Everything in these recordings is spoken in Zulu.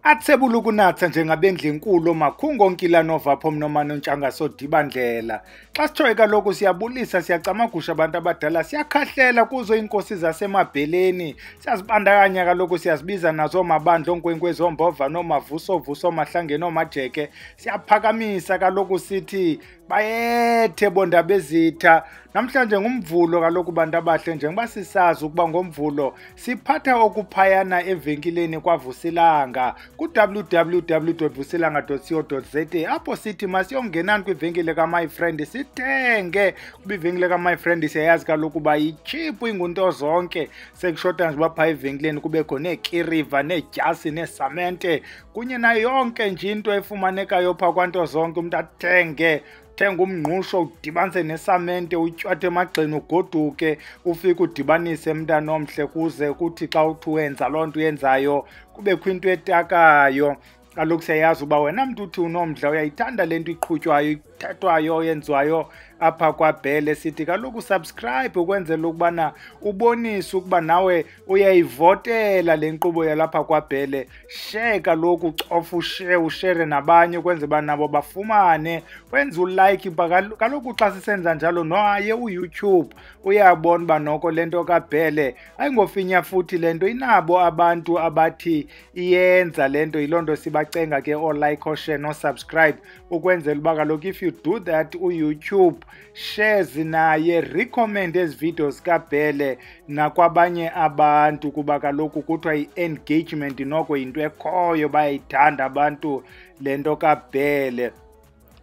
Athebula ukunatha njengabendlinkulu omakhungo Nkilanova Phomnomano Ntshanga Sodibandlela. Xa sithoye kaloku siyabulisa siyacamagusha abantu abadala siyakhahlela kuzo inkosi zasemabheleni. Siyazibandakanya kaloku siyazibiza nazo mabandla onkwenkwezi ombova nomavuso vuso mahlangene omajeke. Siyaphakamisa kaloku sithi bayethe bondabezitha. Namhlanje ngumvulo kaloku bantu abahle njengoba sisazi ukuba ngomvulo siphatha okuphayana evenkileni kwaVusilanga ku www.vusilanga.co.za apho sithi masiyongenani kwivenkile kaMy Friend sithenge. Kwivenkile kaMy Friend siyayazi kaloku uba yicheap ingunto zonke sekushota nje bapha evenkileni kubekho neekiriva needyasi neesamente kunye nayo yonke nje into efumanekayo phaa kwanto zonke umuntu athenge. Thenga umngqusho udibanise nesamente utyathe emagxeni ugoduke ufike udibanise mntana omhle kuze kuthi xa uthi wenza loo nto uyenzayo kubekho into etakayo. Kaloku siyayazi uba wena mntu uthi unomdla uyayithanda le nto iqhutywayo ithethwayo yenziwayo apha kwaBhele. Sithi kaloku subscribe ukwenzela ukubana ubonise ukuba nawe uyayivotela le nkqubo yalapha kwaBhele. Share kaloku ucofa ushere nabanye ukwenzela uba nabo bafumane. Wenze ulike kaloku xa sisenza njalo nohaye uYouTube uyabona uba noko le nto kaBhele ayingofinya futhi le nto inabo abantu abathi iyenza le nto. Yiloo nto sibacenga ke o-like o-share no-subscribe ukwenzela uba kaloku if you do that uYouTube shares naye recommend ezi videos kaBhele nakwabanye abantu kuba kaloku kuthiwa i-engagement noko yinto ekhoyo bayayithanda abantu le nto kaBhele.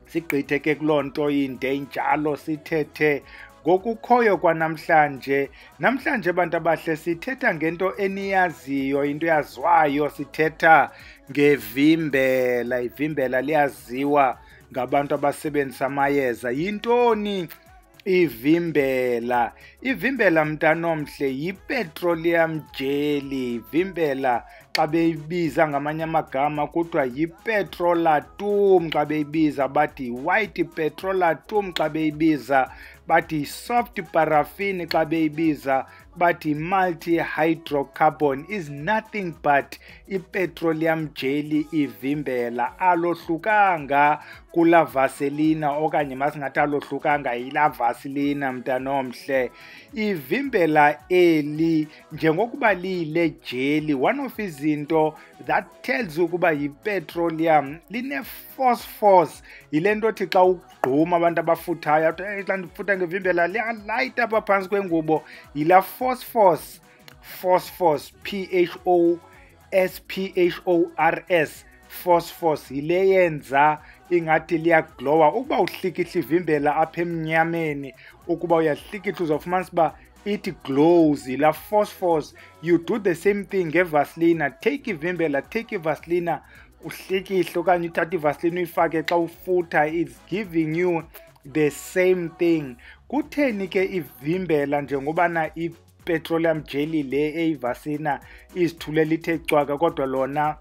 Sigqithe ke kuloo nto inde injalo sithethe ngokukhoyo kwanamhlanje. Namhlanje abantu abahle sithetha ngento eniyaziyo into yaziwayo sithetha ngevimbela. Ivimbela liyaziwa ngabantu abasebenzisa amayeza. Yintoni ivimbela? Ivimbela mntanomhle yipetroleum jelly. Ivimbela xa beyibiza ngamanye amagama kuthiwa yipetrolatum xa beyibiza bathi white petrolatum xa beyibiza bathi soft paraffin xa beyibiza bathi multi-hydrocarbon. Is nothing but ipetroleum jelly ivimbela. Alohlukanga kula vaselina okanye masingathi alohlukanga yila vaselina mntanomhle. Ivimbela eli njengokuba liyile jelly, one of izinto that tells ukuba yipetroleum line-phosphorus. Yile nto othi xa ugquma abantu abafuthayo athi xa ndifutha ngevimbela liyalayita apha phantsi kwengubo yila phosphorus. Phosphorus PHOSPHORS phosphorus yile yenza ingathi liyaglowa. Ukuba uhlikihla ivimbela apha emnyameni ukuba uyahlikihla uzawufumanisa uba it glows yila phosphorus. You do the same thing ngevaselina. Take ivimbela, take ivaselina uhlikihle okanye uthatha ivaselina uyifake xa ufutha. It's giving you the same thing. Kutheni ke ivimbela njengobana ipetroleum jelly le eyivasina izithulela ithe cwaka kodwa lona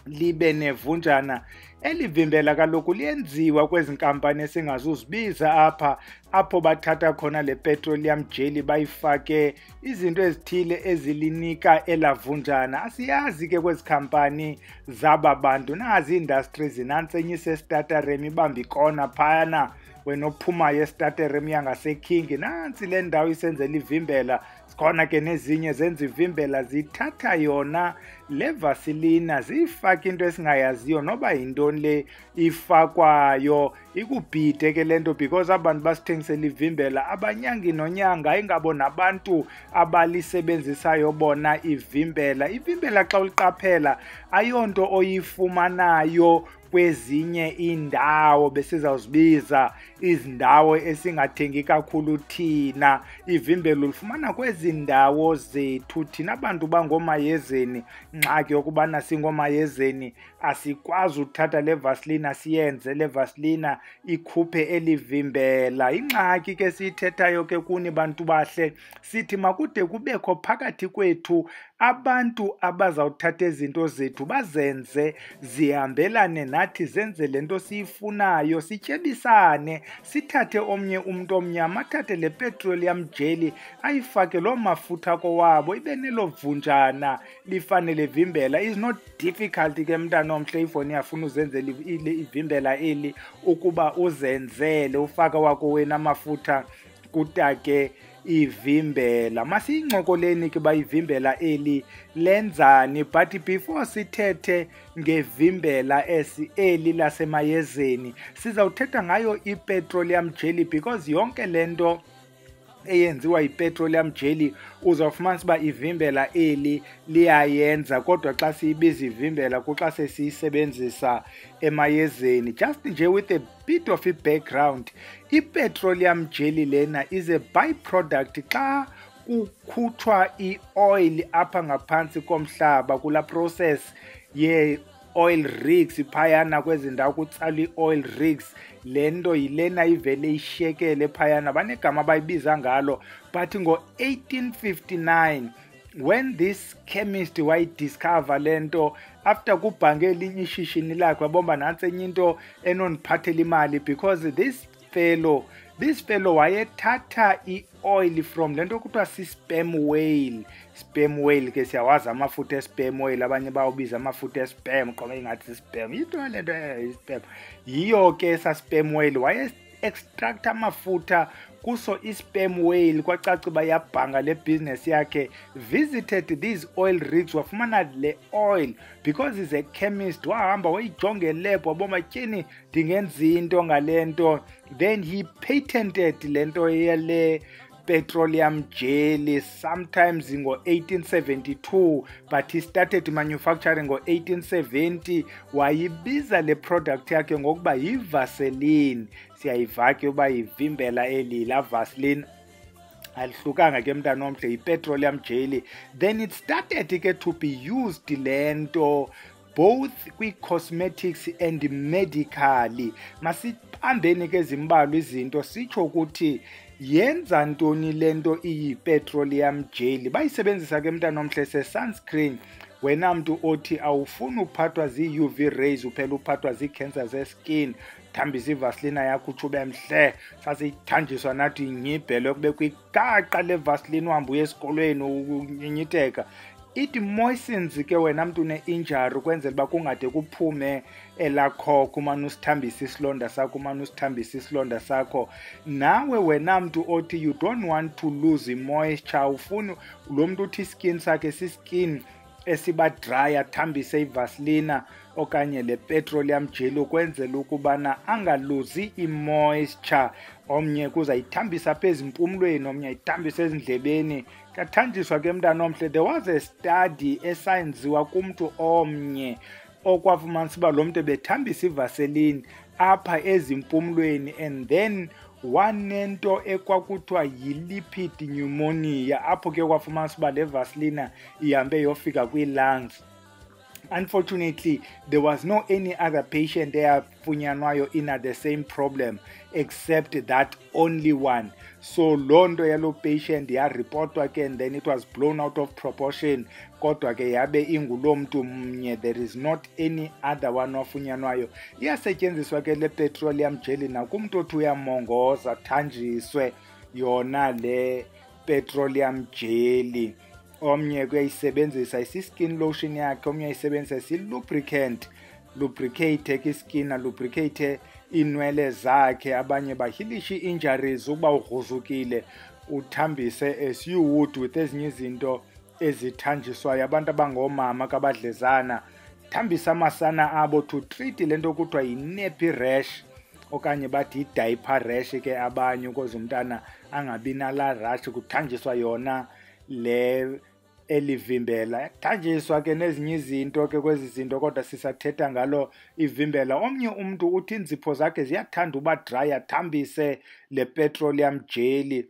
libe nevunjana? Elivimbela kaloku liyenziwa kwezi nkampani esingazuzibiza apha apho bathatha khona le petroleum jelly bayifake izinto ezithile ezilinika elavunjana. Asiyazi ke kwezi khampani zaba bantu nazi industries nantsi enye isestaterem ibamba ikona phayana wena ophumayo estaterem yangaseKing nantsi le ndawo isenzela ivimbela. Sikhona ke nezinye zenza ivimbela zithatha yona le vaselina ziyifake into esingayaziyo noba yintoni le ifakwayo. Ikubhide ke le nto because abantu basithengisela ivimbela abanyangi nonyanga ingabo nabantu abalisebenzisayo bona ivimbela. Ivimbela xa uliqaphela ayonto oyifumanayo kwezinye iindawo besizawuzibiza izindawo esingathengi kakhulu thina. Ivimbela ulifumana kwezi ndawo zethu thina abantu bangomayezeni. Ngxaki yokubana singomayezeni asikwazi uthatha le vaselina siyenze le vaselina ikhuphe elivimbela. Ingxaki ke siyithethayo ke kuni bantu bahle sithi makude kubekho phakathi kwethu abantu abazawuthatha izinto zethu bazenze zihambelane nathi, zenze lento siyifunayo, sityebisane, sithathe omnye umntu omnyama athathe le petroleum jelly ayifake loo mafutha kowabo ibe nelo vunjana lifanele vimbela. Is not difficult ke mntana omhle ifoni yafuna uzenzela ivimbela eli ukuba uzenzele ufaka wako wena amafutha kutake ivimbela. Masiyincokoleni ke ba ivimbela eli lenzani, but before sithethe ngevimbela eli lasemayezeni sizawuthetha ngayo ipetroleum jelly, because yonke lento eyenziwa yipetroleum jelly uzawufumanisa uba ivimbela eli liyayenza, kodwa xa siyibiza ivimbela kuxa sesiyisebenzisa emayezeni. Just nje with a bit of i-background, ipetroleum jelly lena is a byproduct xa kukhutshwa i-oil apha ngaphantsi komhlaba kula process ye-oil rigs phayana kwezi ndawo kutsalwa i-oil rigs. Le nto yilena ivele ishekele phayana, banegama abayibiza ngalo, but ngo-1859 when this chemist wayidiscover le nto after kubhange elinye ishishini lakhe wabomba nantsi enye into enondiphathela imali, because this fellow wayethatha i-oil from le nto kuthiwa si-sperm whale. Sperm whale ke siyawazi amafutha e-sperm whale, abanye bawubiza amafutha e-sperm qoma ingathi si-sperm, yinto le nto i-sperm. Yiyo ke esa-sperm whale waye-extract amafutha kuso i-sperm whale, kwacaca uba yabhanga le business yakhe, visited these oil rigs wafumana le oil because is a chemist. Wahamba wayijonga elab wabona tyeni ndingenza into ngale nto, then he patented le nto yele petroleum jelly sometimes ngo-1872, but he started manufacturing ngo-1870. Wayibiza le product yakhe ngokuba yivaseline. Siyayiva ke uba yivimbela eli la vaseline alihlukanga ke mntana omhle, yi-petroleum jelly. Then it started ke to be used le nto both kwi-cosmetics and medically. Masihambeni ke zimbalwa izinto sitsho ukuthi yenza ntoni le nto iyi-petroleum jelly. Bayisebenzisa ke mntana omhle se-sunscreen. Wena mntu othi awufuni uphathwa zii-UV rays uphela uphathwa zii-cancer ze-skin, thambisa ivasilina yakho utsho ube mhle, sasiyithanjiswa nathi inyibhele kube kwigaqa levasilini uhambe uye esikolweni unyinyitheka. It moistens ke wena mntu une-injury ukwenzela uba kungade kuphume elakhokho umane usithambisa isilonda sakho, nawe wena mntu othi you don't want to lose moisture, ufuni lo mntu uthi iskin sakhe siskin esiba dry athambise ivasilina okanye le petroleum jelly ukwenzela ukubana angaluzi i-moisture. Omnye kuzayithambisa apha ezimpumlweni, omnye ayithambise ezindlebeni. Kathanjiswa ke mntana omhle, there was a study esayenziwa kumntu omnye okwafumanisa uba lo mntu ebethambisa ivaseline apha ezimpumlweni and then wanento ekwakuthiwa yi-lipid pneumonia, apho ke kwafumanisa uba le vasilina ihambe yofika kwii-lungs. Unfortunately, there was no any other patient eyafunyanwayo in the same problem except that only one. So loo nto yaloo patient yaripotwa ke and then it was blown out of proportion, kodwa ke yabe inguloo mntu mnye, there is not any other one wafunyanwayo. Iyasetyenziswa ke le petroleum jelly nakumntu othi uyamongoza thanjiswe yona le petroleum jelly. Omnye kuyayisebenzisa isi-skin lotion yakhe, omnye ayisebenzisa isi-lubricant, lubricate ke iskin, lubricate iinwele zakhe. Abanye bahilishe ii-injuries ukuba ugruzukile uthambise as you would with ezinye izinto ezithanjiswayo. Abantu abangoomama kabadlezana thambisa amasana abo to treat le nto kuthiwa yi-nappy rash okanye bathi yi-diaper rash ke abanye, ukuze umntana angabi nala rash. Kuthanjiswa yona le elivimbela, thanjiswa ke nezinye izinto ke kwezi zinto, kodwa sisathetha ngalo ivimbela. Omnye umntu uthi iinzipho zakhe ziyathanda uba dry athambise le petroleum jelly.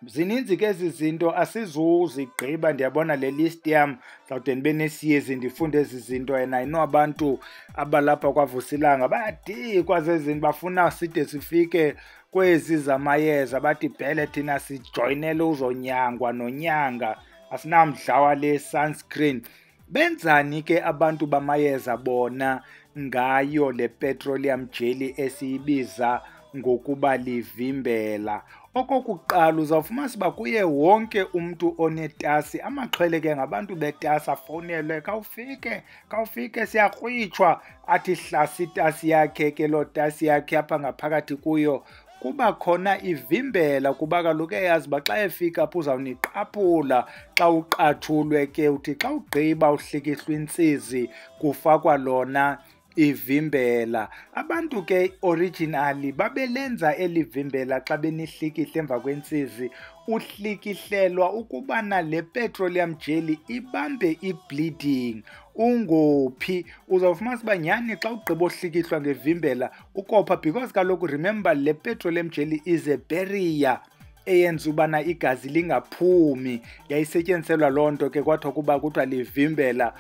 Zininzi ke ezi zinto asizuzigqiba, ndiyabona le list yam zawude ndibe nesiyezi ndifunde ezi zinto, and I know abantu abalapha kwavusilanga bayadikwa zezi zinto, bafuna side sifike kwezi zamayeza, bathi bhele thina sijoyinele uzonyangwa nonyanga. asinamdla wale sunscreen. Benzani ke abantu bamayeza bona ngayo le petroleum jelly esiyibiza ngokuba livimbela? Okokuqala uzawufumanisa uba kuye wonke umntu onetasi, amaxhwele ke ngabantu betasi, afowunelwe khawufike siyakrwitshwa, athi hlasi itasi yakhe ke loo tasi yakhe apha ngaphakathi kuyo kuba khona ivimbela, kuba kaloku eyazi uba xa efika apho uzawuniqaphula xa uqathulwe ke uthi xa ugqiba uhlikihlwa intsizi kufakwa lona ivimbela. Abantu ke originally babelenza eli vimbela xa benihlikihla emva kwentsizi, uhlikihlelwa ukubana le petroleum jelly ibambe i-bleeding. Ungophi uzawufumanisa uba nyhani xa ugqiba uhlikihlwa ngevimbela ukopha, because kaloku remember le petroleum jelly is a barrier eyenza ubana igazi lingaphumi. Yayisetyenziselwa loo nto ke kwathiwa kuba kuthiwa livimbela.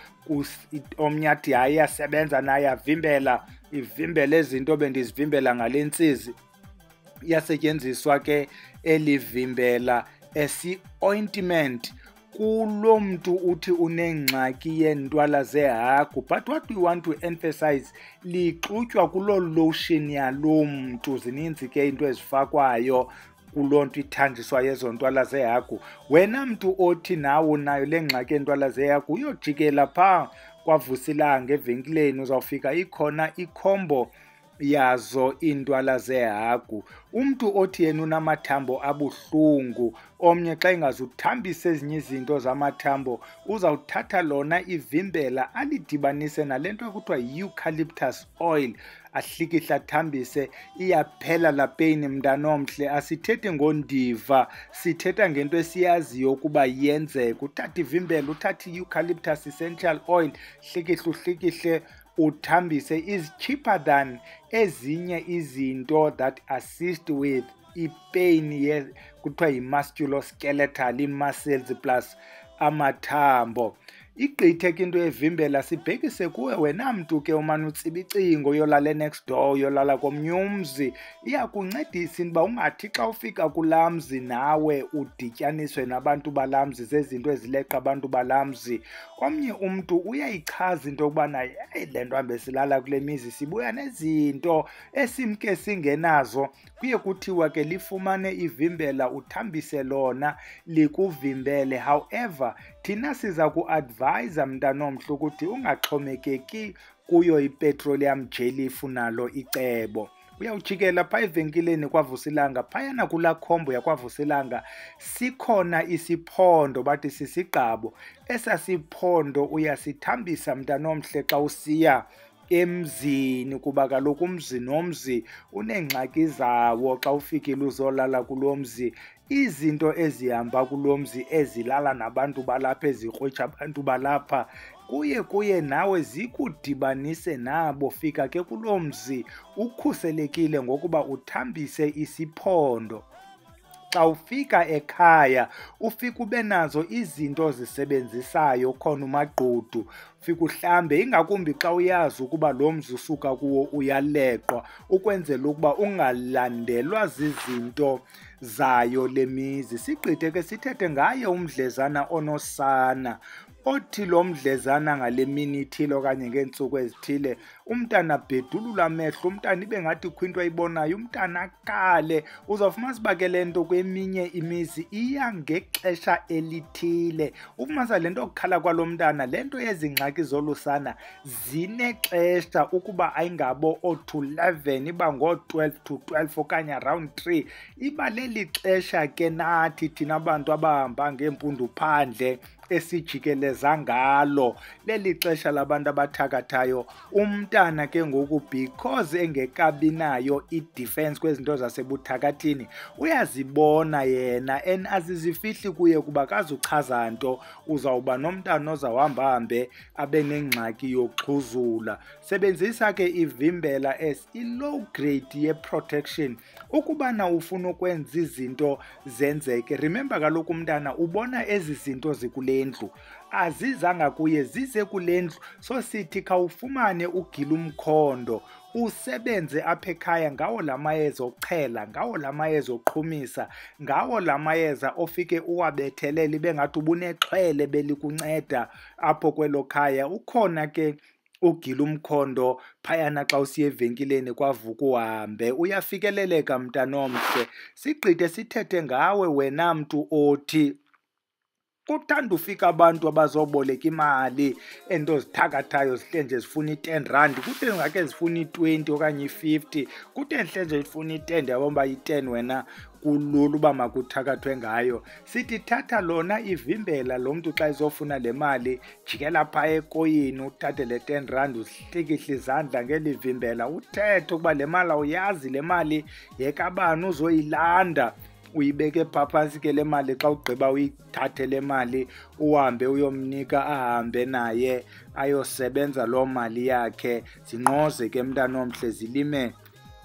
Omnye athi hayi iyasebenza naye yavimbela, ivimbela ezinto bendizivimbela ngale ntsizi. Iyasetyenziswa ke elivimbela esi-ointment kulo mntu uthi unengxaki yeentwala zehagu. But what we want to emphasize, lixutywa kuloo lotion yaloo mntu. Zininzi ke into ezifakwayo kuloo nto ithanjiswa yezo ntwala zehagu. Wena mntu othi nawe unayo le ngxaki yeentwala zehagu, uyojikela phaa kwaVusilanga evenkileni, uzawufika ikhona ikhombo yazo iintwala zehagu. Umntu othi yena unamathambo abuhlungu, omnye xa ingazuthambisa ezinye izinto zamathambo, uzawuthatha lona ivimbela alidibanise nale nto ekuthiwa yi-eucalyptus oil, ahlikihle athambise, iyaphela laa peyini mntanomhle. Asithethi ngondiva, sithetha ngento esiyaziyo ukuba yenzeka. Uthatha ivimbela, uthatha i-eucalyptus essential oil, uhlikihle uthambise, is cheaper than ezinye izinto that assist with ipain kuthiwa yi-musculoskeletal, ii-muscles plus amathambo. Igqithe ke into yevimbela, sibhekise kuwe wena mntu ke umane utsiba icingo, uyolala next door, uyolala komnye umzi. Iyakuncedisa intoba ungathi xa ufika kulaa mzi nawe udityaniswe nabantu balaa mzi zezinto ezileqa abantu balaa mzi. Omnye umntu uyayichaza into yokubana yeyi, le nto hambe silala kule mizi sibuya nezinto esimke singenazo. Kuye kuthiwa ke lifumane ivimbela, uthambise lona likuvimbele. However, thina siza kuadvayiza mntanomhle ukuthi ungaxhomekeki kuyo ipetroleum jelly ifunalo icebo. Uyawujikela phaa evenkileni kwaVusilanga, phayana kulaa khombo yakwaVusilanga sikhona isiphondo, bathi sisigqabo. Esaa siphondo uyasithambisa mntanomhle xa usiya emzini, kuba kaloku umzi nomzi uneengxaki zawo. Xa ufikile uzolala kuloo mzi, izinto ezihamba kuloo mzi ezilala nabantu balapha, ezikrwitsha abantu balapha, kuye nawe zikudibanise nabo. Fika ke kuloo mzi ukhuselekile ngokuba uthambise isiphondo. Xa ufika ekhaya ufike ube nazo izinto ozisebenzisayo, khona umagqudu, ufike uhlambe, ingakumbi xa uyazi ukuba lo mzi usuka kuwo uyaleqwa, ukwenzela ukuba ungalandelwa zizinto zayo le mizi. Sigqithe ke sithethe ngaye umdlezana onosana, othi lo mdlezana ngale mini ithile okanye ngeentsuku ezithile umntana abhedulula amehlo, umntana ibe ngathi kukho into ayibonayo, umntana akale. Uzawufumanisa uba ke le nto kweminye imizi iya ngexesha elithile. Ufumanisa le nto yokukhala kwalo mntana, le nto yezi ngxaki zolusana zinexesha, ukuba ayingabo oo-to 11, iba ngoo-12 to 12 okanye around 3. Iba leli xesha ke nathi thina abantu abahamba ngeempundu phandle esijikeleza ngalo, leli xesha labantu abathakathayo. Umntana ke ngoku because engekabi nayo i-defense kwezinto zasebuthakathini, uyazibona yena and azizifihli kuye kuba kazuchaza nto. Uzawuba nomntana ozawuhambahambe abe nengxaki yokuxhuzula. Sebenzisa ke ivimbela as i-low grade ye-protection ukubana ufuna ukwenza izinto zenzeke. Remember kaloku umntana ubona ezi zinto zikule ndlu, azizanga kuye, zize kule ndlu. So sithi khawufumane ugila umkhondo, usebenze apha ekhaya ngawo la mayeza okuchela, ngawo la mayeza oqhumisa, ngawo la mayeza ofike uwabethelele ibe ngathi ubunexhwele belikunceda apho kwelo khaya. Ukhona ke ugila umkhondo phayana xa usiya evenkileni kwavuka uhambe, uyafikeleleka mntanomhle. Sigqithe sithethe ngawe wena mntu othi kuthanda ufika abantu abazoboleka imali ento zithakathayo zihle nje zifuna i-R10, kuthi ngake zifuna i-20 okanye i-50, kuthi enhle nje zifuna i-10, yabona uba i-10 wena kulula uba makuthakathwe ngayo. Sithi thatha lona ivimbela lo mntu xa ezofuna le mali, jikela phaa ekoyini uthathe le R10 uzihlikihle izandla ngeli vimbela, uthethe ukuba le mali awuyazi le mali yekabani uzoyilanda. Uyibeke phaa phantsi ke le mali, xa ugqiba uyithathe le mali uhambe uyomnika ahambe naye ayosebenza loo mali yakhe. Zinqoze ke mntanomhle zilime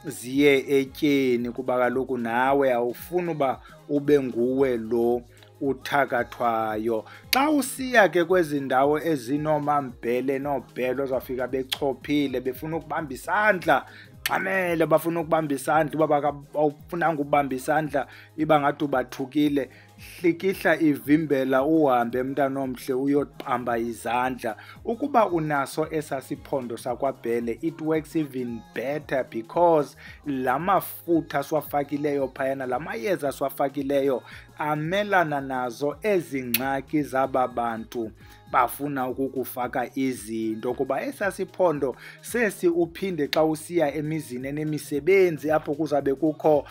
ziye etyeni kuba kaloku nawe awufuni uba ube nguwe lo uthakathwayo. Xa usiya ke kwezi ndawo ezinomambhele noobhele ozawufika bechophile befuna ukubamba isandla, xamele bafuna ukubamba isandla, uba awufunanga ukubamba isandla iba ngathi ubathukile, hlikihla ivimbela uhambe mntanomhle uyobamba izandla. Ukuba unaso esasiphondo sakwabhele, it works even better because la mafutha siwafakileyo phayana, la mayeza siwafakileyo amelana nazo ezi ngxaki zaba bantu bafuna ukukufaka izinto. Kuba esasiphondo sesi uphinde xa usiya emizini enemisebenzi apho kuzabe kukho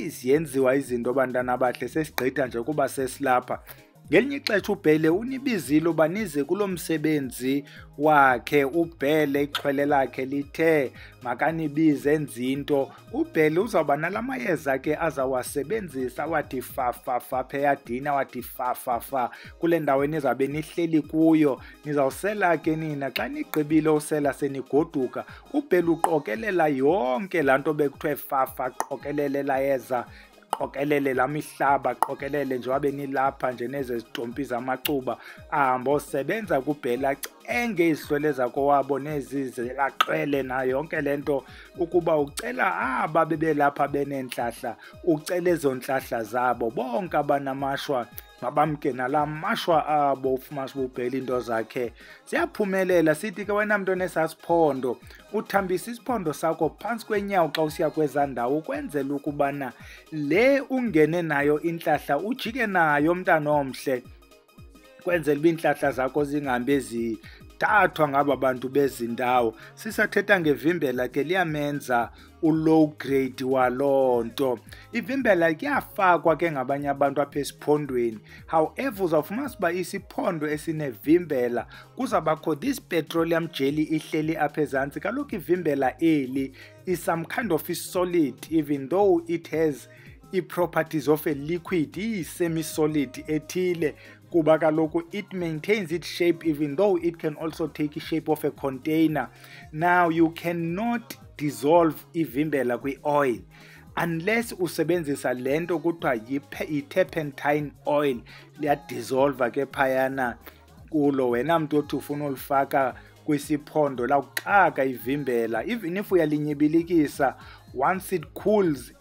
ziyenziwa izinto bantwana bahle, sesigqitha nje kuba sesilapha. Ngelinye ixesha uBhele unibizile uba nize kulo msebenzi wakhe. uBhele ixhwele lakhe lithe makanibize enze into. uBhele uzawuba nala mayeza ke azawasebenzisa, wathi fa pha eyadini, wathi fa kule ndawo enizabe nihleli kuyo. Nizawusela ke nina, xa nigqibile usela senigoduka, uBhele uqokelela yonke laa nto bekuthiwe fa qokelele la yeza, qokelele la mihlaba, qokelele nje wabe nilapha nje neze zitompi zamacuba, ahambe osebenza kuBhele acenge izihlwele zakowabo nezi zelaxhwele na yonke le nto. Ukuba ucela aba bebelapha beneentlahla, ucela ezo ntlahla zabo, bonke abanamashwa mabamke nala mashwa abo. Ufumanise uba uBhele into zakhe ziyaphumelela. Sithi ke wena mntu onesasiphondo, uthambisa isiphondo sakho phantsi kwenyawo xa usiya kweza ndawo, ukwenzela ukubana le ungene nayo intlahla ujike nayo mntanomhle, kwenzela uba iintlahla zakho zingahambi zithathwa ngaba bantu bezi ndawo. Sisathetha ngevimbela ke liyamenza u-low grade waloo nto. Ivimbela kuyafakwa ke ngabanye abantu apha esiphondweni. However, uzawufumanisa uba isiphondo esinevimbela kuzawubakho this petroleum jelly ihleli apha ezantsi. Kaloku ivimbela eli is some kind of a solid, even though it has ii-properties of a liquid, iyi-semi-solid ethile, kuba kaloku it maintains its shape even though it can also take a shape of a container. Now you cannot dissolve ivimbela kwi-oil unless usebenzisa le nto kuthiwa yi-turpentine oil. Liyadissolva ke phayana kulo. Wena mntu othi ufuna ulifaka kwisiphondo lawuxaka ivimbela, even if uyalinyibilikisa, once it cools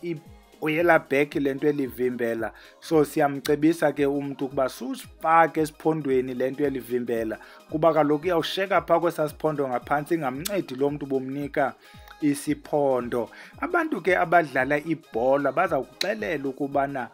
uyela back le nto elivimbela. So siyamcebisa ke umntu ukuba susifake esiphondweni le nto elivimbela, kuba kaloku iyawusheka phaa kwesasiphondo ngaphantsi, ingamncedi lo mntu bomnika isiphondo. Abantu ke abadlala ibhola bazawukuxelela ukubana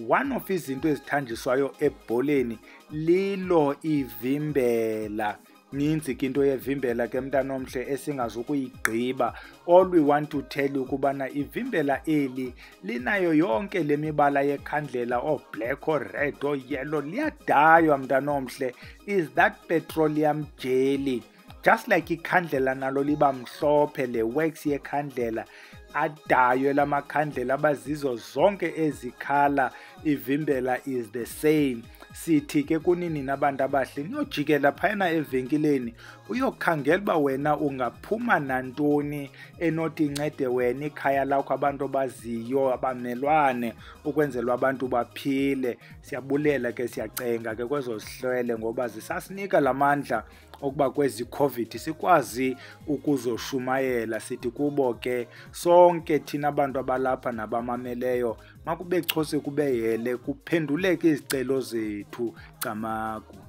one of izinto ezithanjiswayo ebholeni lilo ivimbela. Ninzi ke into yevimbela ke mntanomhle esingazukuyigqiba. All we want to tell you ukubana ivimbela eli linayo yonke le mibala yekhandlela, black or red or yellow, liyadaywa mntanomhle. Is that petroleum jelly, just like ikhandlela nalo liba mhlophe, le wax yekhandlela adaywe la makhandlela abazizo zonke ezikhala. Ivimbela is the same. Sithi ke kunini nabantu abahle niyojikela phayana evenkileni uyokhangela uba wena ungaphuma nantoni enothi incede wena, ikhaya lakho, abantu abaziyo, abamelwane, ukwenzela abantu baphile. Siyabulela ke, siyacenga ke kwezo zihlwele ngoba zisasinika la mandla okuba kwezi COVID sikwazi ukuzoshumayela. Sithi kubo ke sonke thina abantu abalapha nabamameleyo, makube chose kube yele kuphenduleke izicelo zethu. Camagu.